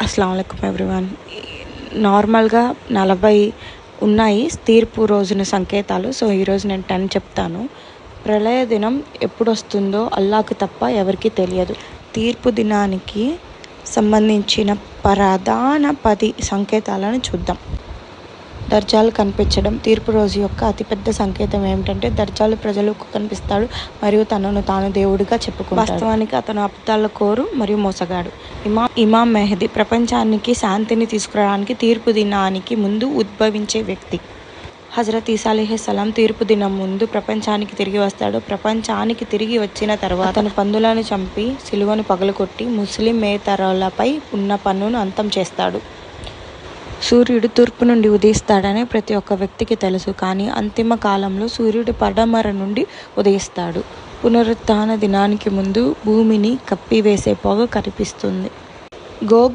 అస్సలాము అలైకుం ఎవ్రీవన్. నార్మల్గా 40 ఉన్నాయి తీర్పు రోజున సంకేతాలు. సో ఈరోజు నేను 10 చెప్తాను. ప్రళయ దినం ఎప్పుడు వస్తుందో అల్లాహ్కు తప్ప ఎవరికీ తెలియదు. తీర్పు దినానికి సంబంధించిన ప్రధాన 10 సంకేతాలను చూద్దాం. దర్జాలు కనిపించడం. తీర్పు రోజు యొక్క అతిపెద్ద సంకేతం ఏమిటంటే దర్జాలు ప్రజలకు కనిపిస్తాడు మరియు తనను తాను దేవుడిగా చెప్పుకుంటాడు. వాస్తవానికి అతను అబద్ధాల కోరు మరియు మోసగాడు. ఇమాం మెహదీ ప్రపంచానికి శాంతిని తీసుకురావడానికి తీర్పు దినానికి ముందు ఉద్భవించే వ్యక్తి. హజరత్ ఈసా అలైహిస్సలాం తీర్పు దినం ముందు ప్రపంచానికి తిరిగి వస్తాడు. ప్రపంచానికి తిరిగి వచ్చిన తర్వాత అతను పందులను చంపి సిలువను పగలగొట్టి ముస్లిమేతరులపై ఉన్న పన్నును అంతం చేస్తాడు. సూర్యుడు తూర్పు నుండి ఉదయిస్తాడని ప్రతి ఒక్క వ్యక్తికి తెలుసు. కానీ అంతిమ కాలంలో సూర్యుడు పడమర నుండి ఉదయిస్తాడు. పునరుత్థాన దినానికి ముందు భూమిని కప్పివేసే పొగ కనిపిస్తుంది. గోగ్